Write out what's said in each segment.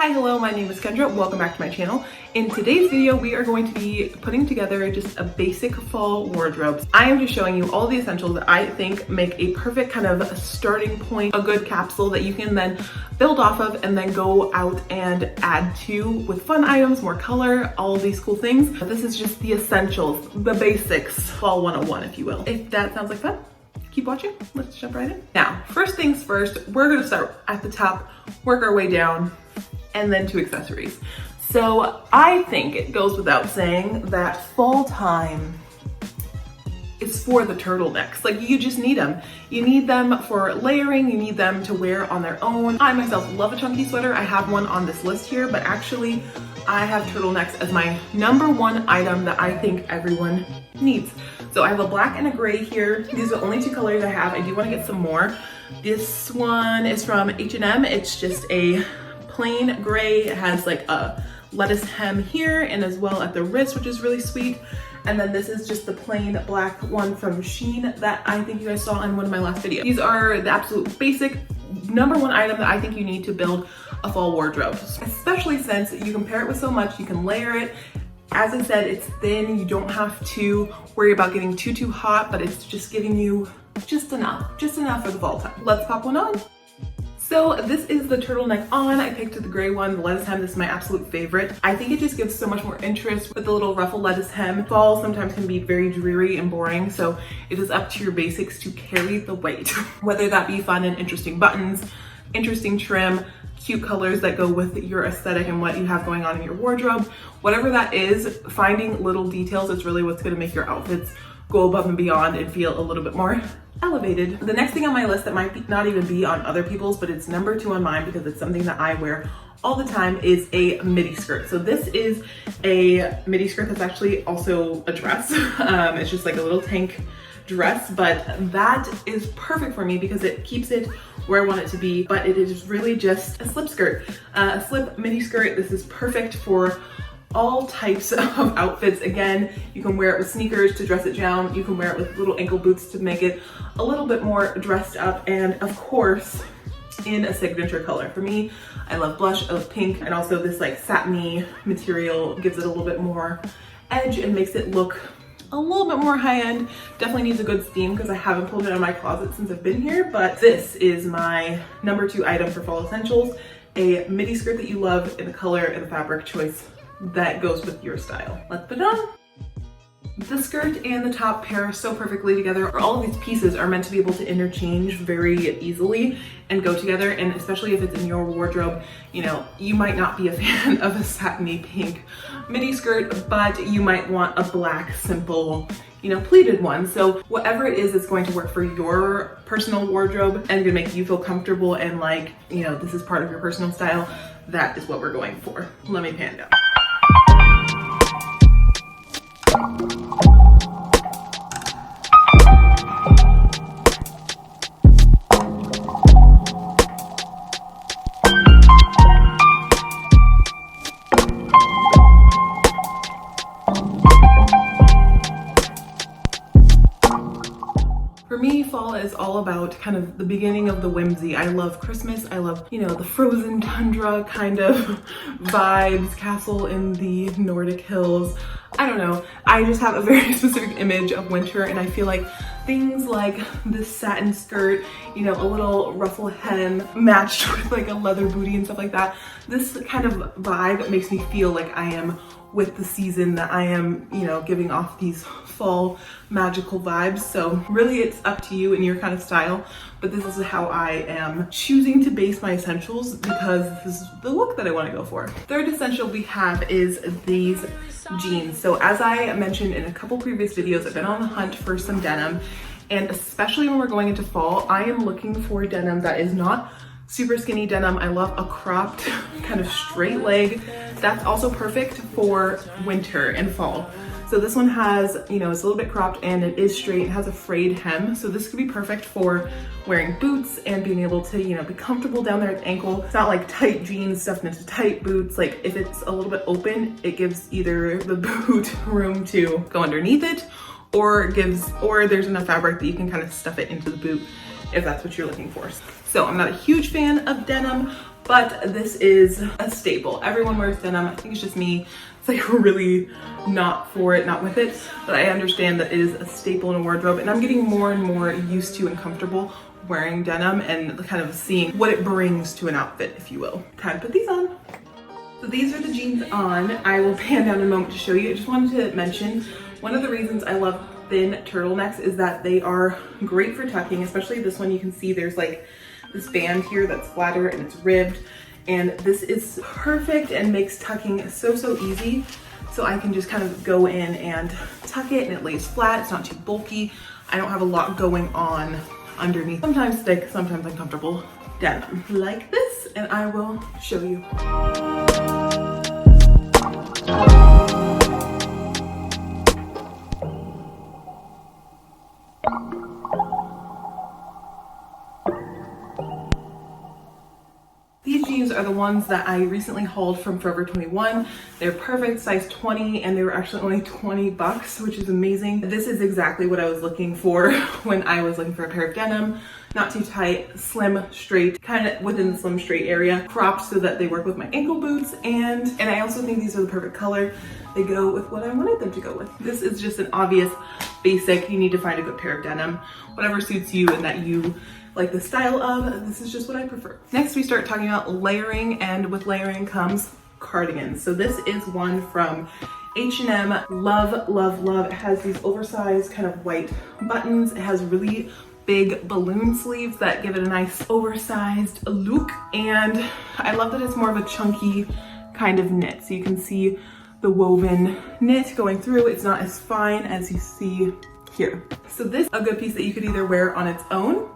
Hi, hello, my name is Kendra. Welcome back to my channel. In today's video, we are going to be putting together just a basic fall wardrobe. I am just showing you all the essentials that I think make a perfect kind of starting point, a good capsule that you can then build off of and then go out and add to with fun items, more color, all of these cool things. This is just the essentials, the basics, fall 101, if you will. If that sounds like fun, keep watching. Let's jump right in. Now, first things first, we're gonna start at the top, work our way down, and then to accessories. So I think it goes without saying that fall time is for the turtlenecks. Like, you just need them. You need them for layering, you need them to wear on their own. I myself love a chunky sweater. I have one on this list here, but actually I have turtlenecks as my #1 item that I think everyone needs. So I have a black and a gray here. These are the only two colors I have. I do want to get some more. This one is from H&M. It's just a plain gray. It has like a lettuce hem here and as well at the wrist, which is really sweet. And then this is just the plain black one from Shein that I think you guys saw in one of my last videos. These are the absolute basic #1 item that I think you need to build a fall wardrobe, especially since you can pair it with so much. You can layer it. As I said, it's thin. You don't have to worry about getting too hot, but it's just giving you just enough for the fall time. Let's pop one on. So this is the turtleneck on. I picked the gray one, the lettuce hem. This is my absolute favorite. I think it just gives so much more interest with the little ruffle lettuce hem. Fall sometimes can be very dreary and boring, so it is up to your basics to carry the weight. Whether that be fun and interesting buttons, interesting trim, cute colors that go with your aesthetic and what you have going on in your wardrobe, whatever that is, finding little details is really what's gonna make your outfits go above and beyond and feel a little bit more elevated. The next thing on my list that might not even be on other people's, but it's #2 on mine because it's something that I wear all the time, is a midi skirt. So this is a midi skirt that's actually also a dress. It's just like a little tank dress, but that is perfect for me because it keeps it where I want it to be, but it is really just a slip skirt, a slip midi skirt. This is perfect for all types of outfits. Again, you can wear it with sneakers to dress it down. You can wear it with little ankle boots to make it a little bit more dressed up, and of course, in a signature color. For me, I love blush, I love pink, and also this like satiny material gives it a little bit more edge and makes it look a little bit more high-end. Definitely needs a good steam because I haven't pulled it out of my closet since I've been here, but this is my #2 item for fall essentials, a midi skirt that you love in the color and the fabric choice that goes with your style. Let's put it on. The skirt and the top pair so perfectly together. All of these pieces are meant to be able to interchange very easily and go together, and especially if it's in your wardrobe, you know, you might not be a fan of a satiny pink midi skirt, but you might want a black, simple, you know, pleated one. So whatever it is, it's going to work for your personal wardrobe and gonna make you feel comfortable and like, you know, this is part of your personal style. That is what we're going for. Let me pan down. For me, fall is all about kind of the beginning of the whimsy. I love Christmas. I love, you know, the frozen tundra kind of vibes, castle in the Nordic hills. I don't know. I just have a very specific image of winter, and I feel like things like this satin skirt, you know, a little ruffle hem matched with like a leather bootie and stuff like that. This kind of vibe makes me feel like I am with the season, that I am, you know, giving off these fall magical vibes. So really it's up to you and your kind of style, but this is how I am choosing to base my essentials because this is the look that I want to go for. Third essential we have is these jeans. So as I mentioned in a couple previous videos, I've been on the hunt for some denim, and especially when we're going into fall, I am looking for denim that is not super skinny denim. I love a cropped kind of straight leg. That's also perfect for winter and fall. So this one has, you know, it's a little bit cropped and it is straight. It has a frayed hem. So this could be perfect for wearing boots and being able to, you know, be comfortable down there at the ankle. It's not like tight jeans stuffed into tight boots. Like if it's a little bit open, it gives either the boot room to go underneath it, or there's enough fabric that you can kind of stuff it into the boot if that's what you're looking for. So I'm not a huge fan of denim, but this is a staple. Everyone wears denim. I think it's just me. It's like really not for it, not with it, but I understand that it is a staple in a wardrobe, and I'm getting more and more used to and comfortable wearing denim and kind of seeing what it brings to an outfit, if you will. Time to put these on. So these are the jeans on. I will pan down in a moment to show you. I just wanted to mention one of the reasons I love thin turtlenecks is that they are great for tucking, especially this one. You can see there's like this band here that's flatter and it's ribbed, and this is perfect and makes tucking so easy. So I can just kind of go in and tuck it and it lays flat. It's not too bulky. I don't have a lot going on underneath. Sometimes thick, sometimes uncomfortable denim like this, and I will show you. These jeans are the ones that I recently hauled from Forever 21. They're perfect, size 20, and they were actually only 20 bucks, which is amazing. This is exactly what I was looking for when I was looking for a pair of denim. Not too tight, slim, straight, kind of within the slim straight area, cropped so that they work with my ankle boots, and I also think these are the perfect color. They go with what I wanted them to go with. This is just an obvious basic. You need to find a good pair of denim, whatever suits you and that you like the style of. This is just what I prefer. Next, we start talking about layering, and with layering comes cardigans. So this is one from H&M. Love, love, love. It has these oversized kind of white buttons. It has really big balloon sleeves that give it a nice oversized look, and I love that it's more of a chunky kind of knit. So you can see the woven knit going through. It's not as fine as you see here. So this is a good piece that you could either wear on its own,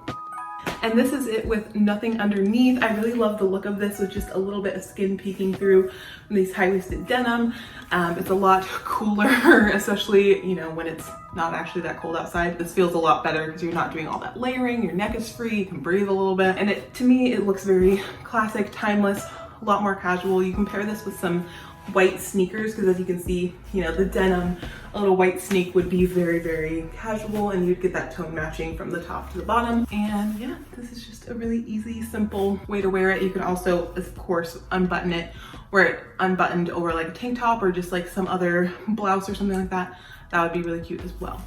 and this is it with nothing underneath. I really love the look of this with just a little bit of skin peeking through these high-waisted denim. It's a lot cooler, especially, you know, when it's not actually that cold outside. This feels a lot better because you're not doing all that layering. Your neck is free, you can breathe a little bit. And to me, it looks very classic, timeless, a lot more casual. You can pair this with some white sneakers, because as you can see, you know, the denim, a little white sneak would be very casual, and you'd get that tone matching from the top to the bottom. And yeah, this is just a really easy, simple way to wear it. You can also, of course, unbutton it, wear it unbuttoned over like a tank top or just like some other blouse or something like that. That would be really cute as well.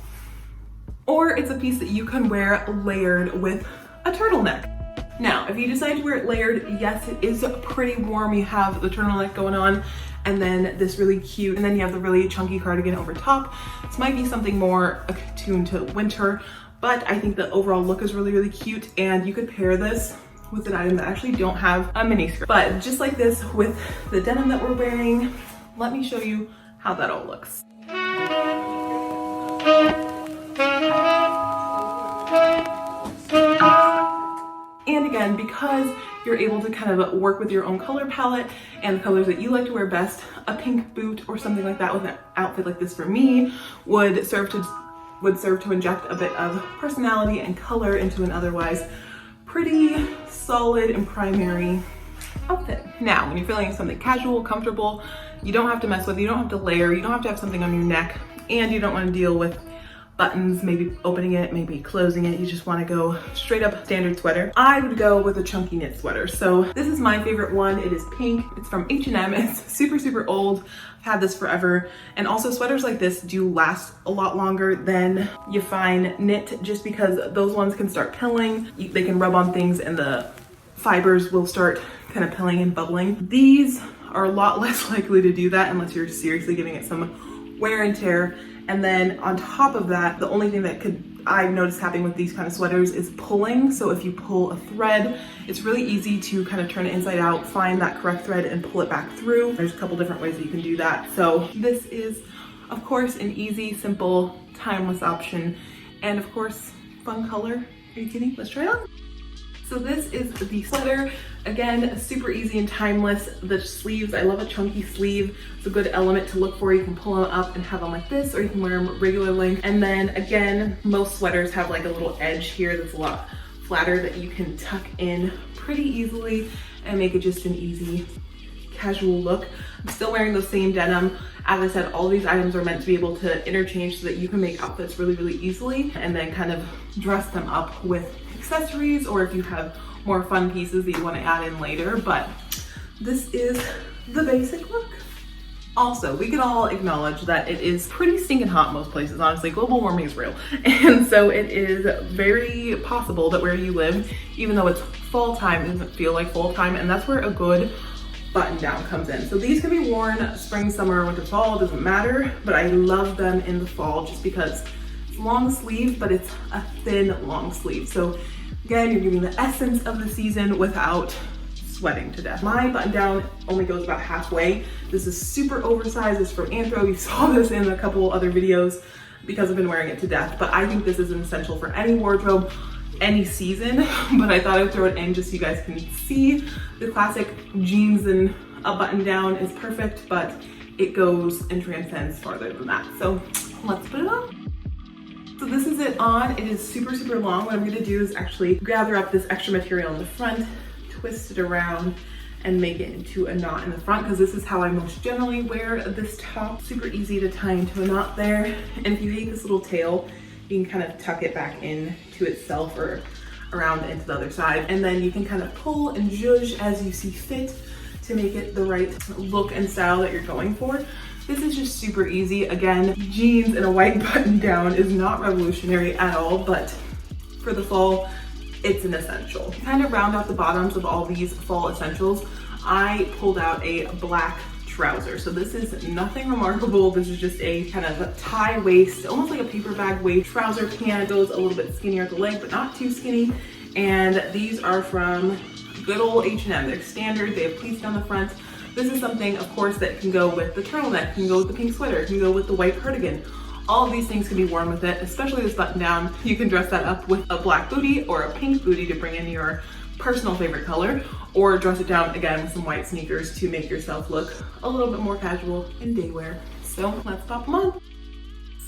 Or it's a piece that you can wear layered with a turtleneck. Now, if you decide to wear it layered, yes, it is pretty warm. You have the turtleneck going on, and then this really cute, and then you have the really chunky cardigan over top. This might be something more attuned to winter, but I think the overall look is really cute, and you could pair this with an item that actually don't have a mini skirt. But just like this with the denim that we're wearing, let me show you how that all looks. And again, because you're able to kind of work with your own color palette and the colors that you like to wear best, a pink boot or something like that with an outfit like this for me would serve to inject a bit of personality and color into an otherwise pretty solid and primary outfit. Now, when you're feeling something casual, comfortable, you don't have to mess with it, you don't have to layer, you don't have to have something on your neck, and you don't want to deal with buttons, maybe opening it, maybe closing it. You just want to go straight up standard sweater. I would go with a chunky knit sweater. So this is my favorite one. It is pink. It's from H&M. It's super old. I've had this forever. And also sweaters like this do last a lot longer than you find knit, just because those ones can start pilling. They can rub on things and the fibers will start kind of pilling and bubbling. These are a lot less likely to do that unless you're seriously giving it some wear and tear. And then on top of that, the only thing that I've noticed happening with these kind of sweaters is pulling. So if you pull a thread, it's really easy to kind of turn it inside out, find that correct thread and pull it back through. There's a couple different ways that you can do that. So this is, of course, an easy, simple, timeless option. And of course, fun color. Are you kidding? Let's try it on. So this is the sweater. Again, super easy and timeless. The sleeves, I love a chunky sleeve. It's a good element to look for. You can pull them up and have them like this, or you can wear them regular length. And then again, most sweaters have like a little edge here that's a lot flatter that you can tuck in pretty easily and make it just an easy casual look. I'm still wearing those same denim As I said, all these items are meant to be able to interchange so that you can make outfits really, really easily and then kind of dress them up with accessories, or if you have more fun pieces that you want to add in later. But this is the basic look. Also, we can all acknowledge that it is pretty stinking hot most places. Honestly, global warming is real. And so it is very possible that where you live, even though it's fall time, it doesn't feel like fall time. And that's where a good button down comes in. So these can be worn spring, summer, winter, fall, doesn't matter. But I love them in the fall just because it's long sleeve, but it's a thin long sleeve. So again, you're giving the essence of the season without sweating to death. My button down only goes about halfway. This is super oversized. It's from Anthro. You saw this in a couple other videos because I've been wearing it to death, but I think this is an essential for any wardrobe, any season. But I thought I'd throw it in just so you guys can see. The classic jeans and a button down is perfect, but it goes and transcends farther than that. So let's put it on. So this is it on. It is super, super long. What I'm gonna do is actually gather up this extra material in the front, twist it around, and make it into a knot in the front, because this is how I most generally wear this top. Super easy to tie into a knot there. And if you hate this little tail, you can kind of tuck it back in to itself or around into the other side. And then you can kind of pull and zhuzh as you see fit to make it the right look and style that you're going for. This is just super easy. Again, jeans and a white button down is not revolutionary at all, but for the fall, it's an essential. To kind of round out the bottoms of all these fall essentials, I pulled out a black trouser. So this is nothing remarkable. This is just a kind of a tie waist, almost like a paper bag waist trouser pant. It goes a little bit skinnier at the leg, but not too skinny. And these are from good old H&M. They're standard. They have pleats down the front. This is something, of course, that can go with the turtleneck, can go with the pink sweater, can go with the white cardigan. All of these things can be worn with it, especially this button down. You can dress that up with a black bootie or a pink bootie to bring in your personal favorite color, or dress it down again with some white sneakers to make yourself look a little bit more casual in day wear. So let's pop them on.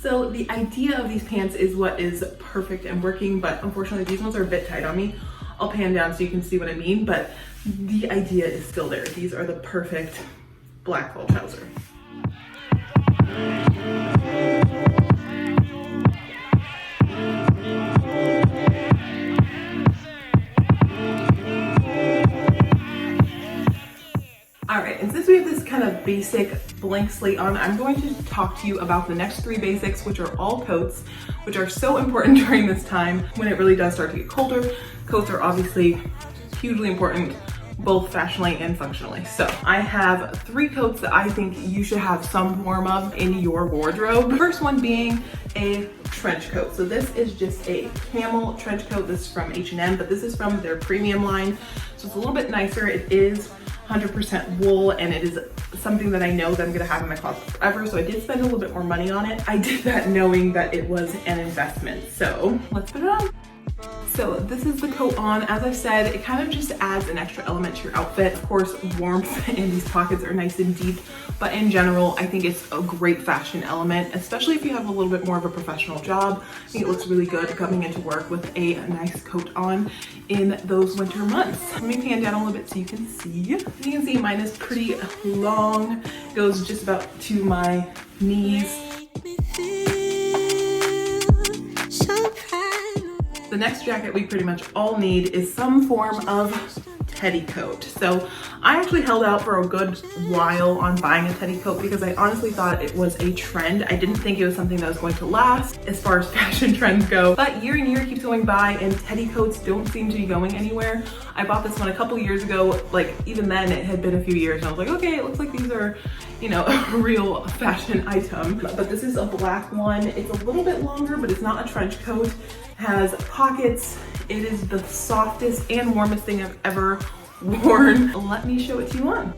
So the idea of these pants is what is perfect and working, but unfortunately these ones are a bit tight on me. I'll pan down so you can see what I mean, but the idea is still there. These are the perfect black fall trouser. All right, and since we have this kind of basic blank slate on, I'm going to talk to you about the next three basics, which are all coats, which are so important during this time when it really does start to get colder. Coats are obviously hugely important, both fashionally and functionally. So I have three coats that I think you should have some form of in your wardrobe. The first one being a trench coat. So this is just a camel trench coat. This is from H&M, but this is from their premium line. So it's a little bit nicer. It is 100% wool, and it is something that I know that I'm gonna have in my closet forever. So I did spend a little bit more money on it. I did that knowing that it was an investment. So let's put it on. So this is the coat on. As I said, it kind of just adds an extra element to your outfit. Of course, warmth and these pockets are nice and deep, but in general, I think it's a great fashion element, especially if you have a little bit more of a professional job. I think it looks really good coming into work with a nice coat on in those winter months. Let me pan down a little bit so you can see. As you can see, mine is pretty long. It goes just about to my knees. The next jacket we pretty much all need is some form of teddy coat. So I actually held out for a good while on buying a teddy coat because I honestly thought it was a trend. I didn't think it was something that was going to last as far as fashion trends go, but year and year keeps going by and teddy coats don't seem to be going anywhere. I bought this one a couple years ago. Like even then it had been a few years and I was like, okay, it looks like these are, you know, a real fashion item. But this is a black one. It's a little bit longer, but it's not a trench coat. Has pockets. It is the softest and warmest thing I've ever worn. Let me show it to you on.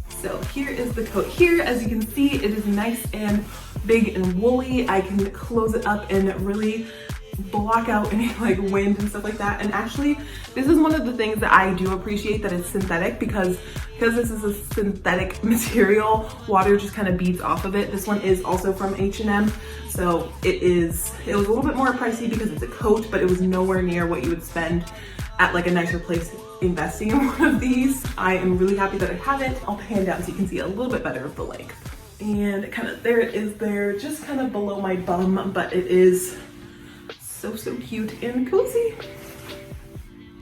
So here is the coat here. As you can see, it is nice and big and woolly. I can close it up and really block out any like wind and stuff like that. And actually, this is one of the things that I do appreciate, that it's synthetic, because this is a synthetic material, water just kind of beads off of it. This one is also from H&M, so it was a little bit more pricey because it's a coat, but it was nowhere near what you would spend at like a nicer place investing in one of these. I am really happy that I have it. I'll pan down so you can see a little bit better of the length. And kind of there it is there, just kind of below my bum, but it is so cute and cozy.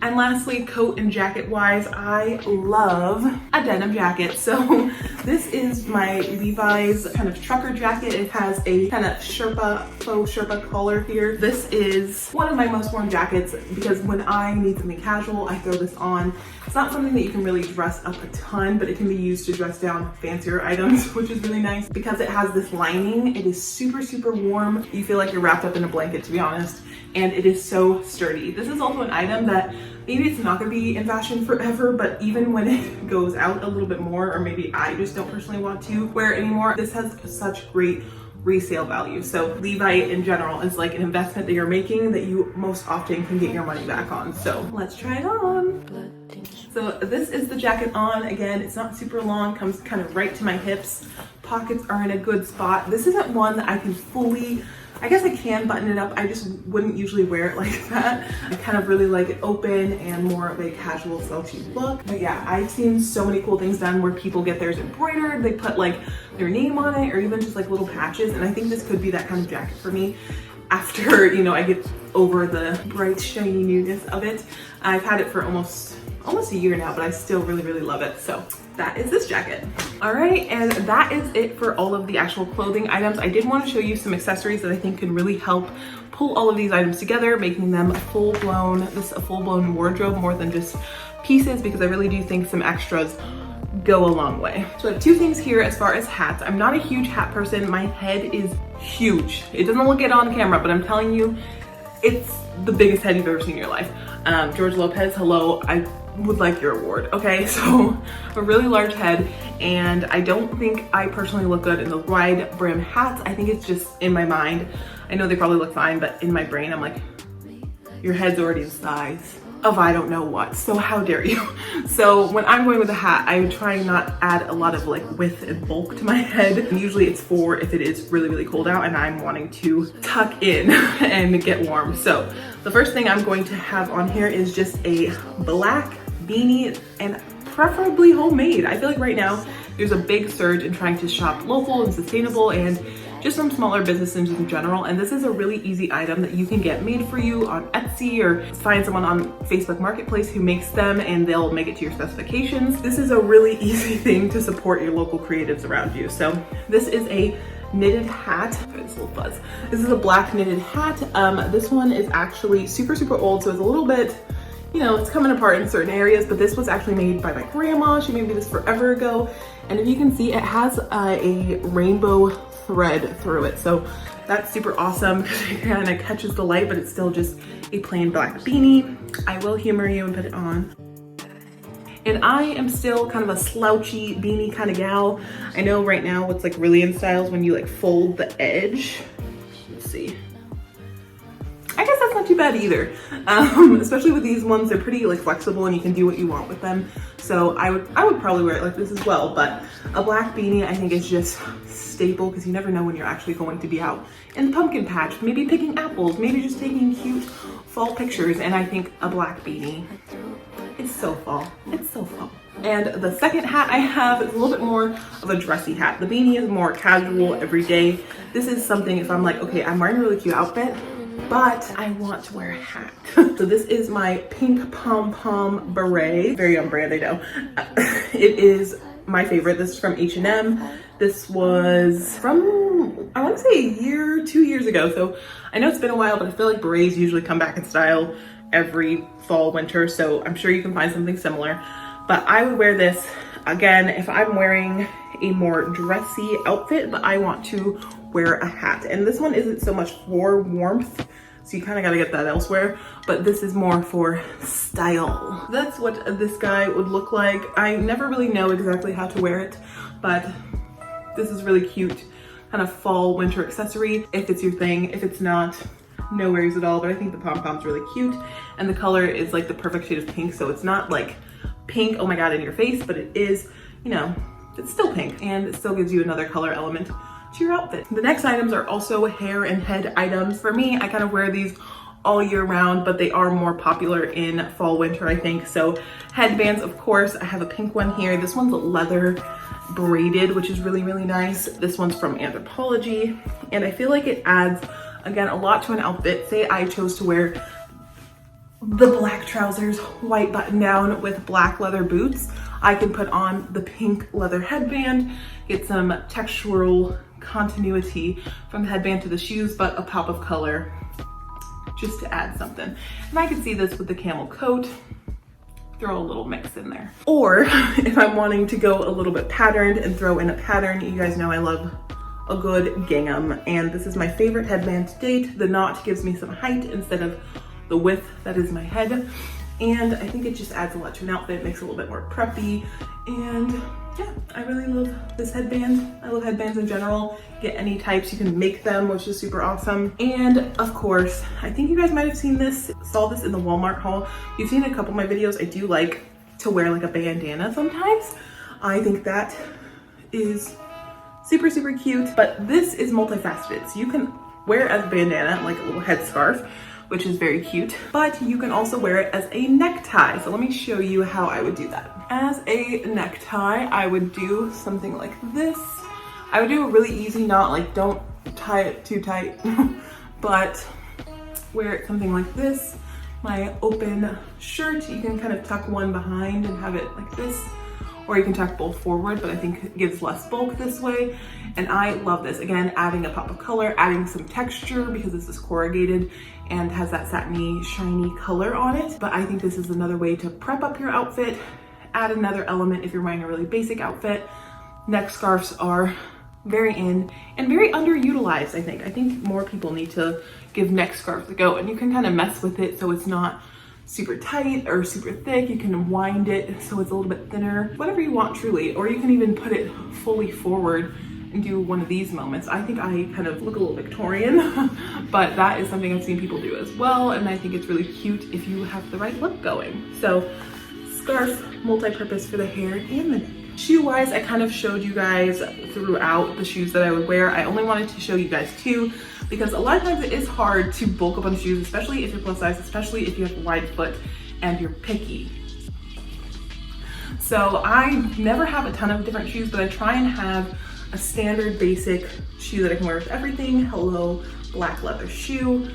And lastly, coat and jacket wise, I love a denim jacket. So this is my Levi's kind of trucker jacket. It has a kind of faux Sherpa collar here. This is one of my most worn jackets because when I need something casual, I throw this on. It's not something that you can really dress up a ton, but it can be used to dress down fancier items, which is really nice. Because it has this lining, it is super warm. You feel like you're wrapped up in a blanket, to be honest. And it is so sturdy. This is also an item that maybe it's not gonna be in fashion forever, but even when it goes out a little bit more, or maybe I just don't personally want to wear it anymore, this has such great resale value. So Levi in general is like an investment that you're making that you most often can get your money back on. So let's try it on. So this is the jacket on. Again, it's not super long, comes kind of right to my hips. Pockets are in a good spot. This isn't one that I can fully, I guess I can button it up. I just wouldn't usually wear it like that. I kind of really like it open and more of a casual slouchy look. But yeah, I've seen so many cool things done where people get theirs embroidered. They put like their name on it, or even just like little patches. And I think this could be that kind of jacket for me after, you know, I get over the bright shiny newness of it. I've had it for almost a year now, but I still really love it. So that is this jacket. All right, and that is it for all of the actual clothing items. I did want to show you some accessories that I think can really help pull all of these items together, making them a full-blown wardrobe more than just pieces, because I really do think some extras go a long way. So I have two things here as far as hats. I'm not a huge hat person. My head is huge. It doesn't look it on camera, but I'm telling you, it's the biggest head you've ever seen in your life. George Lopez, hello, I would like your award, okay? So a really large head, and I don't think I personally look good in the wide brim hats. I think it's just in my mind. I know they probably look fine, but in my brain, I'm like, your head's already the size of I don't know what, so how dare you? So when I'm going with a hat, I try not add a lot of like width and bulk to my head. And usually it's for if it is really cold out and I'm wanting to tuck in and get warm. So the first thing I'm going to have on here is just a black beanie, and preferably homemade. I feel like right now there's a big surge in trying to shop local and sustainable and just some smaller businesses in general. And this is a really easy item that you can get made for you on Etsy, or find someone on Facebook Marketplace who makes them and they'll make it to your specifications. This is a really easy thing to support your local creatives around you. So this is a knitted hat. This little fuzz. This is a black knitted hat. This one is actually super old, so it's a little bit, you know, it's coming apart in certain areas, but this was actually made by my grandma. She made me this forever ago. And if you can see, it has a rainbow thread through it. So that's super awesome because it kind of catches the light, but it's still just a plain black beanie. I will humor you and put it on. And I am still kind of a slouchy beanie kind of gal. I know right now what's like really in style is when you like fold the edge. Let's see. I guess that's not too bad either. Especially with these ones, they're pretty like flexible and you can do what you want with them. So I would probably wear it like this as well, but a black beanie I think is just staple because you never know when you're actually going to be out in the pumpkin patch, maybe picking apples, maybe just taking cute fall pictures, and I think a black beanie, it's so fall, it's so fall. And the second hat I have is a little bit more of a dressy hat. The beanie is more casual, everyday. This is something if I'm like, okay, I'm wearing a really cute outfit, but I want to wear a hat. So this is my pink pom-pom beret. Very on brand, I know. It is my favorite. This is from H&M. This was from, I want to say 2 years ago. So I know it's been a while, but I feel like berets usually come back in style every fall, winter. So I'm sure you can find something similar. But I would wear this, again, if I'm wearing a more dressy outfit, but I want to wear a hat. And this one isn't so much for warmth, so you kind of got to get that elsewhere, but this is more for style. That's what this guy would look like. I never really know exactly how to wear it, but this is really cute, kind of fall winter accessory if it's your thing. If it's not, no worries at all, but I think the pom-pom's really cute. And the color is like the perfect shade of pink, so it's not like pink, oh my God, in your face, but it is, you know, it's still pink and it still gives you another color element to your outfit. The next items are also hair and head items. For me, I kind of wear these all year round, but they are more popular in fall, winter, I think. So headbands, of course, I have a pink one here. This one's leather braided, which is really, really nice. This one's from Anthropologie, and I feel like it adds, again, a lot to an outfit. Say I chose to wear the black trousers, white button down with black leather boots, I can put on the pink leather headband, get some textural continuity from the headband to the shoes, but a pop of color just to add something. And I can see this with the camel coat, throw a little mix in there. Or if I'm wanting to go a little bit patterned and throw in a pattern, you guys know I love a good gingham, and this is my favorite headband to date. The knot gives me some height instead of the width that is my head, and I think it just adds a lot to an outfit, makes it a little bit more preppy. And yeah, I really love this headband. I love headbands in general. Get any types, you can make them, which is super awesome. And of course, I think you guys might have seen this, saw this in the Walmart haul. You've seen a couple of my videos. I do like to wear like a bandana sometimes. I think that is super, super cute, but this is multifaceted. So you can wear it as a bandana, like a little headscarf, which is very cute, but you can also wear it as a necktie. So let me show you how I would do that. As a necktie, I would do something like this. I would do a really easy knot, like don't tie it too tight, but wear it something like this. My open shirt, you can kind of tuck one behind and have it like this, or you can tuck both forward, but I think it gives less bulk this way. And I love this. Again, adding a pop of color, adding some texture because this is corrugated and has that satiny, shiny color on it. But I think this is another way to prep up your outfit, add another element if you're wearing a really basic outfit. Neck scarves are very in and very underutilized, I think. I think more people need to give neck scarves a go, and you can kind of mess with it so it's not super tight or super thick. You can wind it so it's a little bit thinner, whatever you want truly, or you can even put it fully forward and do one of these moments. I think I kind of look a little Victorian, but that is something I've seen people do as well, and I think it's really cute if you have the right look going. So scarf, multi-purpose for the hair and the neck. Shoe-wise, I kind of showed you guys throughout the shoes that I would wear. I only wanted to show you guys two because a lot of times it is hard to bulk up on shoes, especially if you're plus size, especially if you have a wide foot and you're picky. So I never have a ton of different shoes, but I try and have a standard basic shoe that I can wear with everything. Hello, black leather shoe,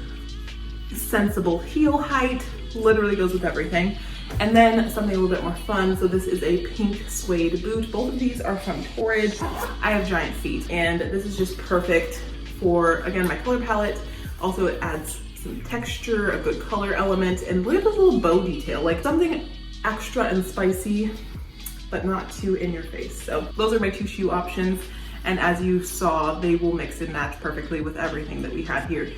sensible heel height, literally goes with everything. And then something a little bit more fun. So this is a pink suede boot. Both of these are from Torrid. I have giant feet, and this is just perfect for, again, my color palette. Also, it adds some texture, a good color element, and look at this little bow detail, like something extra and spicy, but not too in your face. So those are my two shoe options. And as you saw, they will mix and match perfectly with everything that we have here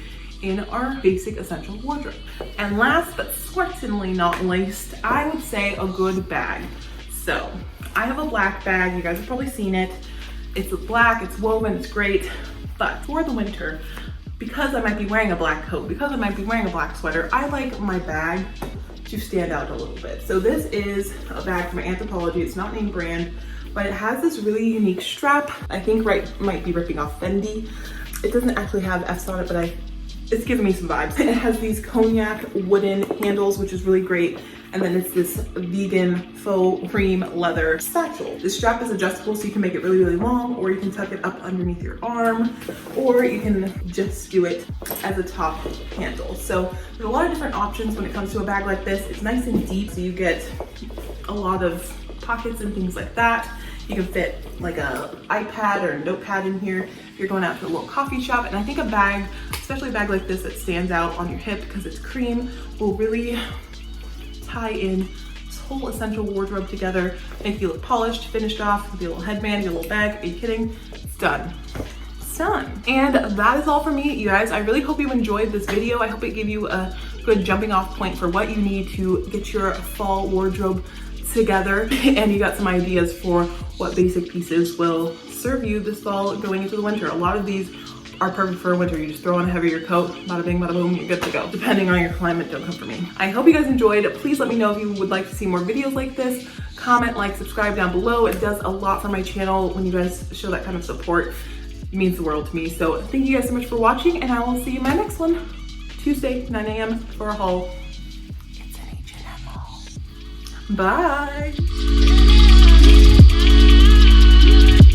in our basic essential wardrobe. And last but certainly not least, I would say a good bag. So I have a black bag. You guys have probably seen it. It's black, it's woven, it's great. But for the winter, because I might be wearing a black coat, because I might be wearing a black sweater, I like my bag to stand out a little bit. So this is a bag from Anthropologie. It's not name brand, but it has this really unique strap. I think might be ripping off Fendi. It doesn't actually have F's on it, but it's giving me some vibes. It has these cognac wooden handles, which is really great. And then it's this vegan faux cream leather satchel. The strap is adjustable, so you can make it really, really long, or you can tuck it up underneath your arm, or you can just do it as a top handle. So there's a lot of different options when it comes to a bag like this. It's nice and deep, so you get a lot of pockets and things like that. You can fit like a iPad or a notepad in here if you're going out to a little coffee shop. And I think a bag, especially a bag like this that stands out on your hip because it's cream, will really tie in this whole essential wardrobe together, make you look polished, finished off, with your little headband, your little bag. Are you kidding? It's done. It's done. And that is all for me, you guys. I really hope you enjoyed this video. I hope it gave you a good jumping off point for what you need to get your fall wardrobe together, and you got some ideas for what basic pieces will serve you this fall going into the winter. A lot of these are perfect for winter. You just throw on a heavier coat, bada bing, bada boom, you're good to go. Depending on your climate, don't come for me. I hope you guys enjoyed. Please let me know if you would like to see more videos like this. Comment, like, subscribe down below. It does a lot for my channel when you guys show that kind of support. It means the world to me. So thank you guys so much for watching, and I will see you in my next one. Tuesday, 9 a.m. for a haul. It's an H&M haul. Bye.